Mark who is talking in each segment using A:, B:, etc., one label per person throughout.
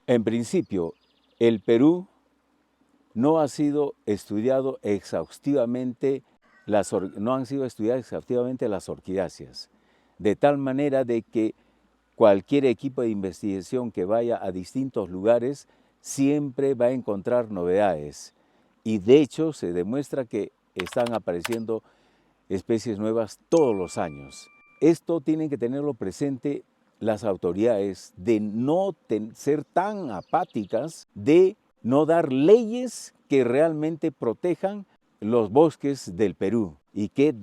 A: En principio, el Perú no ha sido estudiado exhaustivamente, no han sido estudiadas exhaustivamente las orquidáceas, de tal manera de que cualquier equipo de investigación que vaya a distintos lugares siempre va a encontrar novedades. Y de hecho se demuestra que están apareciendo especies nuevas todos los años. Esto tienen que tenerlo presente las autoridades, de no ser tan apáticas, de no dar leyes que realmente protejan los bosques del Perú. Y qué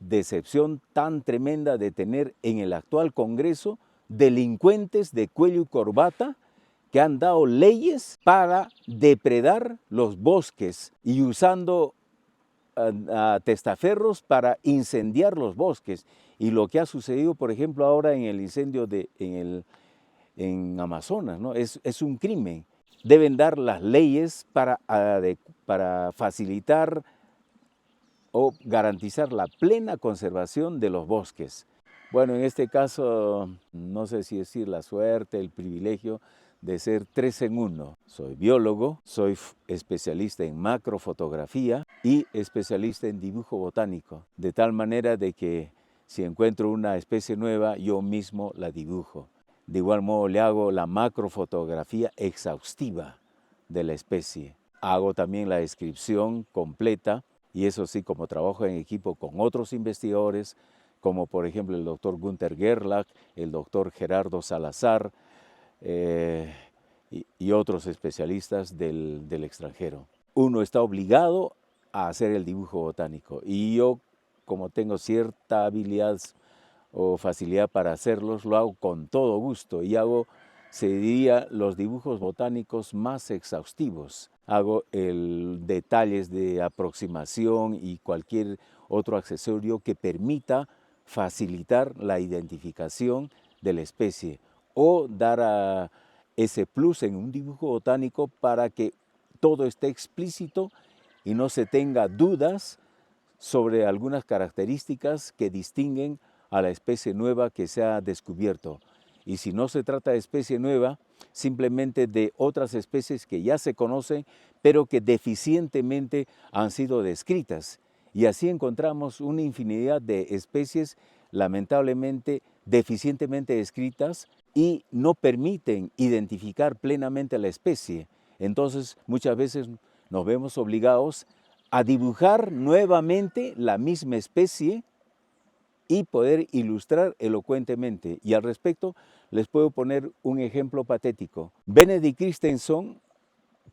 A: decepción tan tremenda de tener en el actual Congreso delincuentes de cuello y corbata que han dado leyes para depredar los bosques y usando a testaferros para incendiar los bosques. Y lo que ha sucedido, por ejemplo, ahora en el incendio en Amazonas, ¿no? Es un crimen. Deben dar las leyes para facilitar o garantizar la plena conservación de los bosques. Bueno, en este caso, no sé si decir la suerte, el privilegio de ser 3 en 1. Soy biólogo, soy especialista en macrofotografía y especialista en dibujo botánico, de tal manera de que si encuentro una especie nueva, yo mismo la dibujo. De igual modo le hago la macrofotografía exhaustiva de la especie. Hago también la descripción completa y eso sí, como trabajo en equipo con otros investigadores, como por ejemplo el doctor Günther Gerlach, el doctor Gerardo Salazar y otros especialistas del extranjero. Uno está obligado a hacer el dibujo botánico y yo, como tengo cierta habilidad o facilidad para hacerlos, lo hago con todo gusto y hago, se diría, los dibujos botánicos más exhaustivos. Hago detalles de aproximación y cualquier otro accesorio que permita facilitar la identificación de la especie o dar ese plus en un dibujo botánico para que todo esté explícito y no se tenga dudas sobre algunas características que distinguen a la especie nueva que se ha descubierto. Y si no se trata de especie nueva, simplemente de otras especies que ya se conocen, pero que deficientemente han sido descritas. Y así encontramos una infinidad de especies lamentablemente deficientemente descritas y no permiten identificar plenamente la especie. Entonces, muchas veces nos vemos obligados a dibujar nuevamente la misma especie y poder ilustrar elocuentemente. Y al respecto les puedo poner un ejemplo patético. Benedict Christensen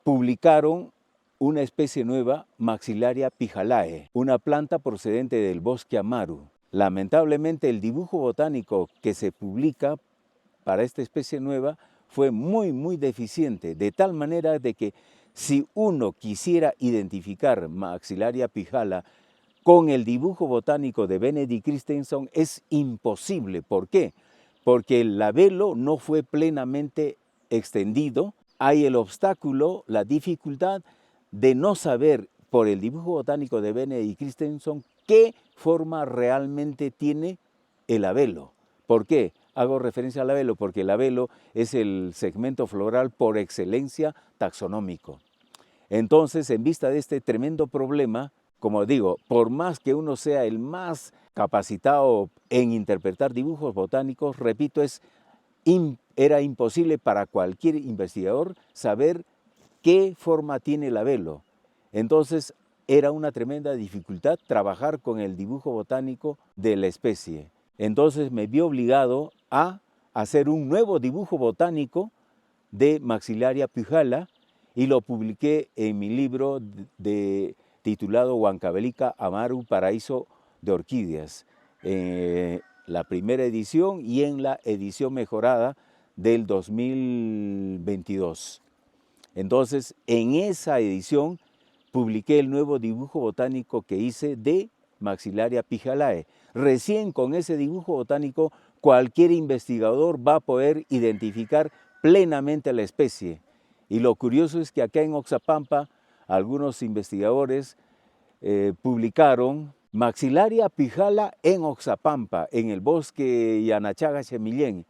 A: publicaron una especie nueva, Maxillaria pijalae, una planta procedente del bosque Amaru. Lamentablemente el dibujo botánico que se publica para esta especie nueva fue muy deficiente, de tal manera de que si uno quisiera identificar Maxillaria pijala con el dibujo botánico de Benedict Christensen es imposible. ¿Por qué? Porque el labelo no fue plenamente extendido. Hay el obstáculo, la dificultad de no saber por el dibujo botánico de Benedict Christensen qué forma realmente tiene el labelo. ¿Por qué? Hago referencia al labelo porque el labelo es el segmento floral por excelencia taxonómico. Entonces, en vista de este tremendo problema, como digo, por más que uno sea el más capacitado en interpretar dibujos botánicos, repito, era imposible para cualquier investigador saber qué forma tiene el labelo. Entonces, era una tremenda dificultad trabajar con el dibujo botánico de la especie. Entonces, me vi obligado a hacer un nuevo dibujo botánico de Maxillaria pijala y lo publiqué en mi libro titulado Huancavelica Amaru, Paraíso de Orquídeas, la primera edición y en la edición mejorada del 2022. Entonces, en esa edición publiqué el nuevo dibujo botánico que hice de Maxillaria pijalae. Recién con ese dibujo botánico cualquier investigador va a poder identificar plenamente la especie. Y lo curioso es que acá en Oxapampa algunos investigadores publicaron Maxillaria pijala en Oxapampa, en el bosque Yanachaga Xemillén.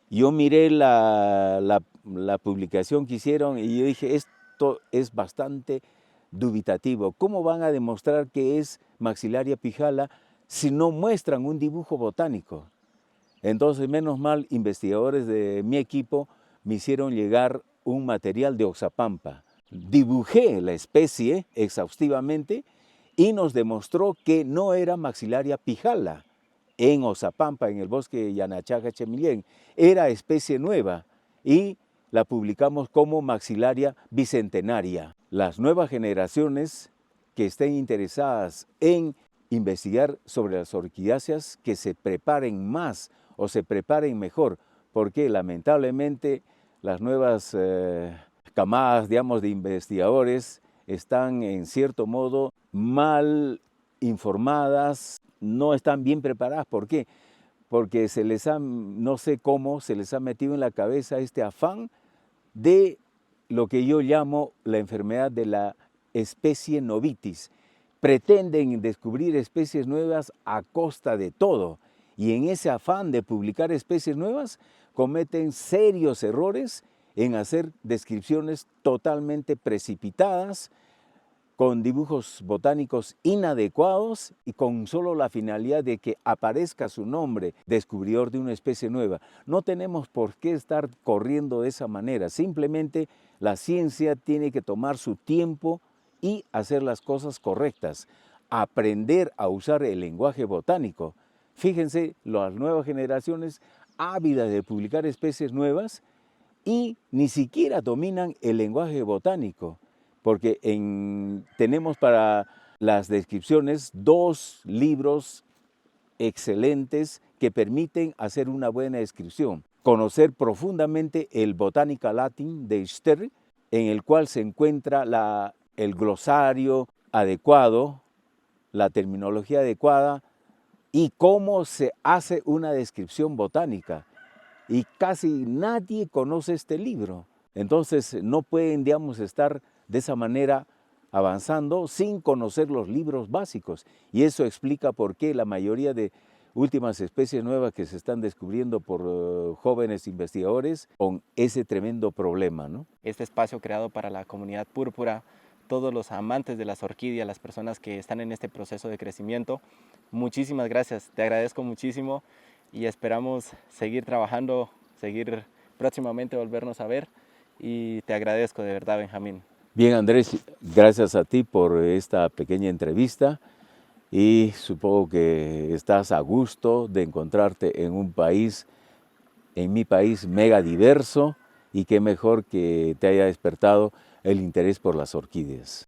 A: Yo miré la la publicación que hicieron y yo dije, esto es bastante dubitativo. ¿Cómo van a demostrar que es Maxillaria pijala si no muestran un dibujo botánico? Entonces, menos mal, investigadores de mi equipo me hicieron llegar un material de Oxapampa. Dibujé la especie exhaustivamente y nos demostró que no era Maxillaria pijala en Oxapampa, en el bosque de Yanachaca Chemillén. Era especie nueva y la publicamos como Maxillaria bicentenaria. Las nuevas generaciones que estén interesadas en investigar sobre las orquidáceas, que se preparen más o se preparen mejor, porque lamentablemente las nuevas camadas, digamos, de investigadores están en cierto modo mal informadas, no están bien preparadas. ¿Por qué? Porque se les ha, no sé cómo, se les ha metido en la cabeza este afán de lo que yo llamo la enfermedad de la especie novitis. Pretenden descubrir especies nuevas a costa de todo y en ese afán de publicar especies nuevas cometen serios errores en hacer descripciones totalmente precipitadas, con dibujos botánicos inadecuados y con solo la finalidad de que aparezca su nombre, descubridor de una especie nueva. No tenemos por qué estar corriendo de esa manera, simplemente la ciencia tiene que tomar su tiempo y hacer las cosas correctas, aprender a usar el lenguaje botánico. Fíjense, las nuevas generaciones ávidas de publicar especies nuevas y ni siquiera dominan el lenguaje botánico, porque tenemos para las descripciones 2 libros excelentes que permiten hacer una buena descripción. Conocer profundamente el Botanica Latin de Stern, en el cual se encuentra el glosario adecuado, la terminología adecuada y cómo se hace una descripción botánica. Y casi nadie conoce este libro. Entonces no pueden, digamos, estar de esa manera avanzando sin conocer los libros básicos. Y eso explica por qué la mayoría de últimas especies nuevas que se están descubriendo por jóvenes investigadores con ese tremendo problema, ¿no?
B: Este espacio creado para la comunidad púrpura, todos los amantes de las orquídeas, las personas que están en este proceso de crecimiento, muchísimas gracias, te agradezco muchísimo y esperamos seguir trabajando, seguir próximamente volvernos a ver y te agradezco de verdad, Benjamín.
A: Bien, Andrés, gracias a ti por esta pequeña entrevista y supongo que estás a gusto de encontrarte en un país, en mi país, mega diverso y qué mejor que te haya despertado el interés por las orquídeas.